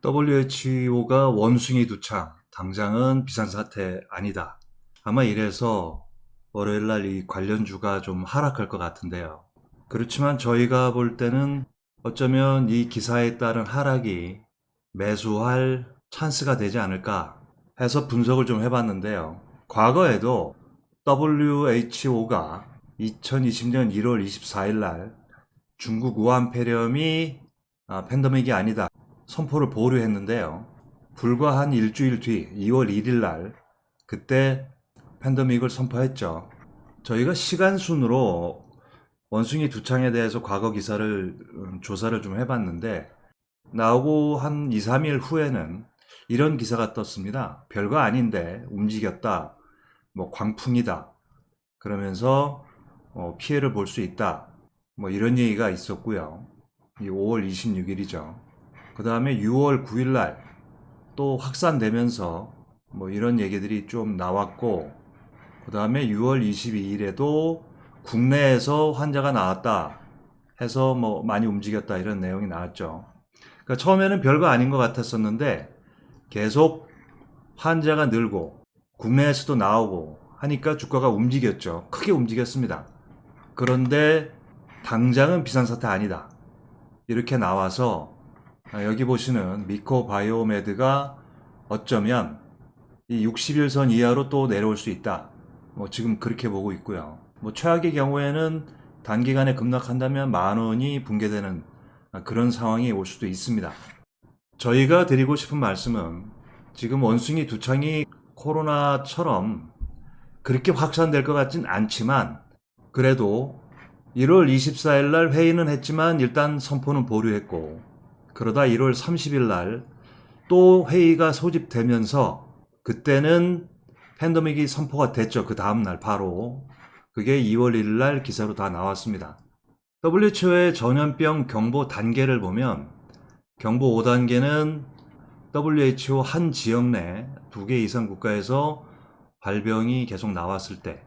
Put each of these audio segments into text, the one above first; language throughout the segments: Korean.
WHO가 원숭이 두창, 당장은 비상사태 아니다. 아마 이래서 월요일날 이 관련주가 좀 하락할 것 같은데요. 그렇지만 저희가 볼 때는 어쩌면 이 기사에 따른 하락이 매수할 찬스가 되지 않을까 해서 분석을 좀 해봤는데요. 과거에도 WHO가 2020년 1월 24일 날 중국 우한 폐렴이 팬데믹이 아니다 선포를 보류했는데요. 불과 한 일주일 뒤 2월 1일 날 그때 팬데믹을 선포했죠. 저희가 시간 순으로 원숭이 두창에 대해서 과거 기사를 조사를 좀 해봤는데 나오고 한 2, 3일 후에는 이런 기사가 떴습니다. 별거 아닌데 움직였다. 뭐 광풍이다. 그러면서 피해를 볼 수 있다. 뭐 이런 얘기가 있었고요. 이 5월 26일이죠. 그 다음에 6월 9일 날 또 확산되면서 뭐 이런 얘기들이 좀 나왔고, 그 다음에 6월 22일에도 국내에서 환자가 나왔다 해서 뭐 많이 움직였다 이런 내용이 나왔죠. 그러니까 처음에는 별거 아닌 것 같았었는데 계속 환자가 늘고 국내에서도 나오고 하니까 주가가 움직였죠. 크게 움직였습니다. 그런데 당장은 비상사태 아니다. 이렇게 나와서 여기 보시는 미코 바이오메드가 어쩌면 이 60일선 이하로 또 내려올 수 있다. 뭐 지금 그렇게 보고 있고요. 뭐 최악의 경우에는 단기간에 급락한다면 10,000원이 붕괴되는 그런 상황이 올 수도 있습니다. 저희가 드리고 싶은 말씀은 지금 원숭이 두창이 코로나처럼 그렇게 확산될 것 같진 않지만 그래도 1월 24일 날 회의는 했지만 일단 선포는 보류했고, 그러다 1월 30일 날 또 회의가 소집되면서 그때는 팬데믹이 선포가 됐죠. 그 다음날 바로. 그게 2월 1일 날 기사로 다 나왔습니다. WHO의 전염병 경보 단계를 보면 경보 5단계는 WHO 한 지역 내 2개 이상 국가에서 발병이 계속 나왔을 때,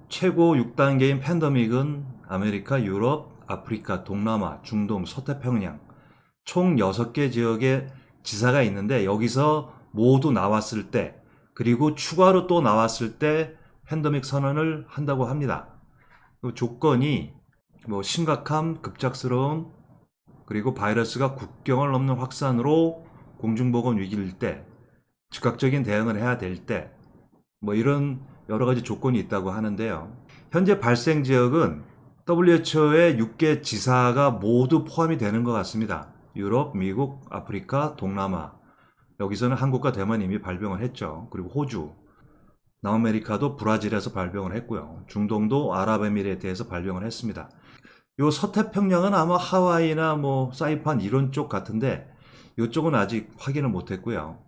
최고 6단계인 팬데믹은 아메리카, 유럽, 아프리카, 동남아, 중동, 서태평양 총 6개 지역에 지사가 있는데 여기서 모두 나왔을 때, 그리고 추가로 또 나왔을 때 팬데믹 선언을 한다고 합니다. 그 조건이 뭐 심각함, 급작스러운, 그리고 바이러스가 국경을 넘는 확산으로 공중보건 위기일 때, 즉각적인 대응을 해야 될 때, 뭐 이런 여러 가지 조건이 있다고 하는데요. 현재 발생 지역은 WHO의 6개 지사가 모두 포함이 되는 것 같습니다. 유럽, 미국, 아프리카, 동남아. 여기서는 한국과 대만 이미 발병을 했죠. 그리고 호주, 남아메리카도 브라질에서 발병을 했고요. 중동도 아랍에미레이트에서 발병을 했습니다. 요 서태평양은 아마 하와이나 뭐 사이판 이런 쪽 같은데 이쪽은 아직 확인을 못했고요.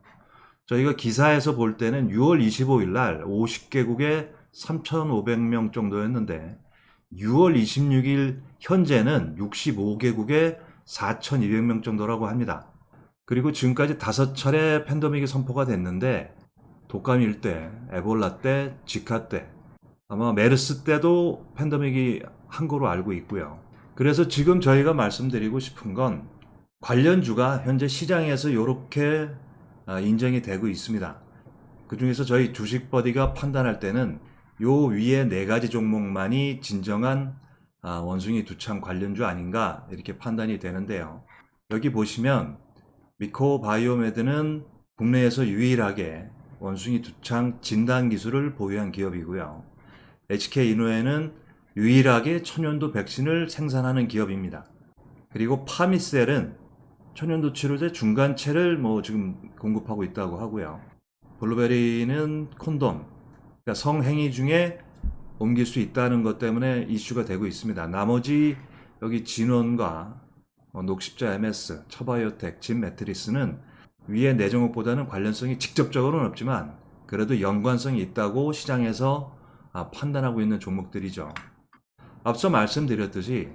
저희가 기사에서 볼 때는 6월 25일 날 50개국에 3,500명 정도였는데 6월 26일 현재는 65개국에 4,200명 정도라고 합니다. 그리고 지금까지 5차례 팬데믹이 선포가 됐는데 독감일 때, 에볼라 때, 지카 때, 아마 메르스 때도 팬데믹이 한 거로 알고 있고요. 그래서 지금 저희가 말씀드리고 싶은 건 관련주가 현재 시장에서 이렇게 인정이 되고 있습니다. 그 중에서 저희 주식버디가 판단할 때는 요 위에 4가지 종목만이 진정한 원숭이 두창 관련주 아닌가 이렇게 판단이 되는데요. 여기 보시면 미코 바이오메드는 국내에서 유일하게 원숭이 두창 진단 기술을 보유한 기업이고요. HK 이노에는 유일하게 천연두 백신을 생산하는 기업입니다. 그리고 파미셀은 천연두 치료제 중간체를 뭐 지금 공급하고 있다고 하고요. 블루베리는 콘돔, 그러니까 성행위 중에 옮길 수 있다는 것 때문에 이슈가 되고 있습니다. 나머지 여기 진원과 녹십자 MS, 처바이오텍, 진 매트리스는 위의 네 종목보다는 관련성이 직접적으로는 없지만 그래도 연관성이 있다고 시장에서 판단하고 있는 종목들이죠. 앞서 말씀드렸듯이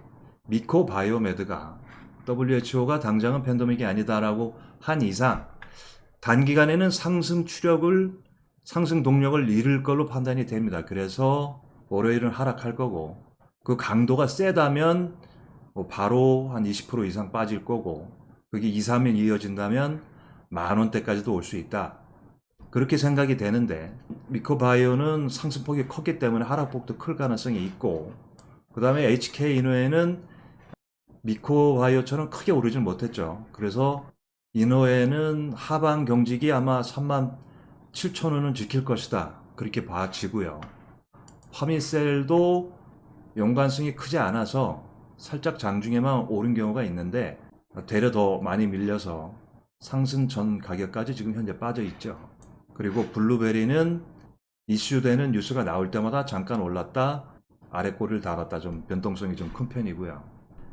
미코 바이오메드가 WHO가 당장은 팬데믹이 아니다라고 한 이상 단기간에는 상승 동력을 잃을 걸로 판단이 됩니다. 그래서 월요일은 하락할 거고, 그 강도가 세다면 바로 한 20% 이상 빠질 거고, 그게 2, 3일 이어진다면 10,000원대까지도 올 수 있다. 그렇게 생각이 되는데 미코바이오는 상승폭이 컸기 때문에 하락폭도 클 가능성이 있고, 그 다음에 HK이노에는 미코바이오처럼 크게 오르진 못했죠. 그래서 이노에는 하방 경직이 아마 37,000원은 지킬 것이다, 그렇게 봐지고요. 파미셀도 연관성이 크지 않아서 살짝 장중에만 오른 경우가 있는데 되려 더 많이 밀려서 상승 전 가격까지 지금 현재 빠져 있죠. 그리고 블루베리는 이슈되는 뉴스가 나올 때마다 잠깐 올랐다 아래 꼬리를 달았다, 좀 변동성이 좀 큰 편이고요.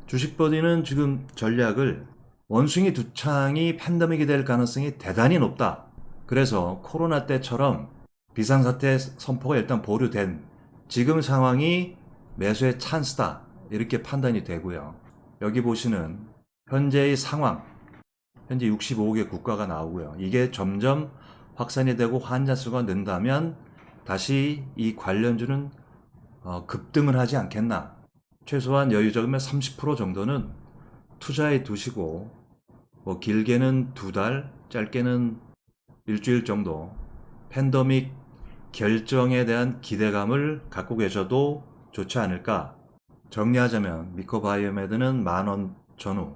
주식버디는 지금 전략을 원숭이 두 창이 팬데믹이 될 가능성이 대단히 높다. 그래서 코로나 때처럼 비상사태 선포가 일단 보류된 지금 상황이 매수의 찬스다, 이렇게 판단이 되고요. 여기 보시는 현재의 상황, 현재 65개 국가가 나오고요. 이게 점점 확산이 되고 환자 수가 는다면 다시 이 관련주는 급등을 하지 않겠나. 최소한 여유 적으면 30% 정도는 투자해 두시고, 뭐 길게는 2달, 짧게는 일주일 정도 팬데믹 결정에 대한 기대감을 갖고 계셔도 좋지 않을까. 정리하자면 미코바이오메드는 10,000원 전후,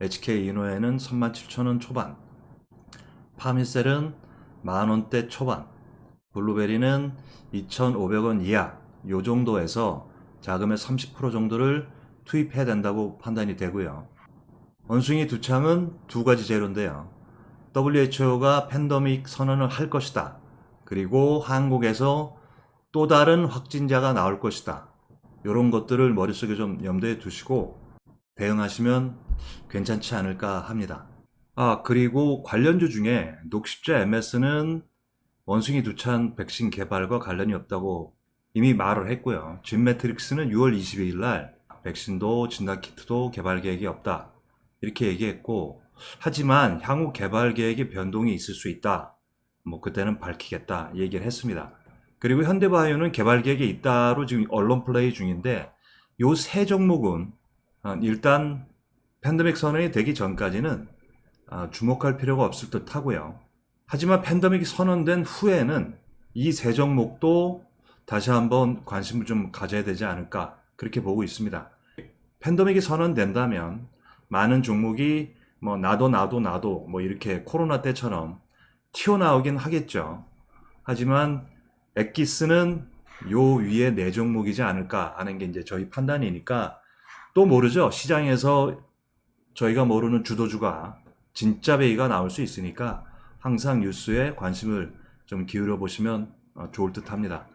HK이노에는 37,000원 초반, 파미셀은 10,000원대 초반, 블루베리는 2,500원 이하, 요 정도에서 자금의 30% 정도를 투입해야 된다고 판단이 되고요. 원숭이 두 창은 두 가지 재료인데요. WHO가 팬데믹 선언을 할 것이다. 그리고 한국에서 또 다른 확진자가 나올 것이다. 이런 것들을 머릿속에 좀 염두에 두시고 대응하시면 괜찮지 않을까 합니다. 그리고 관련주 중에 녹십자 MS는 원숭이 두 창 백신 개발과 관련이 없다고 이미 말을 했고요. 진매트릭스는 6월 22일 날 백신도 진단키트도 개발 계획이 없다, 이렇게 얘기했고, 하지만 향후 개발 계획에 변동이 있을 수 있다, 뭐 그때는 밝히겠다 얘기를 했습니다. 그리고 현대바이오는 개발 계획이 있다로 지금 언론 플레이 중인데, 요 세 종목은 일단 팬데믹 선언이 되기 전까지는 주목할 필요가 없을 듯 하고요. 하지만 팬데믹이 선언된 후에는 이 세 종목도 다시 한번 관심을 좀 가져야 되지 않을까, 그렇게 보고 있습니다. 팬데믹이 선언된다면 많은 종목이 뭐 나도 뭐 이렇게 코로나 때처럼 튀어나오긴 하겠죠. 하지만 엑기스는 요 위에 네 종목이지 않을까 하는 게 이제 저희 판단이니까, 또 모르죠. 시장에서 저희가 모르는 주도주가 진짜 베이가 나올 수 있으니까 항상 뉴스에 관심을 좀 기울여 보시면 좋을 듯 합니다.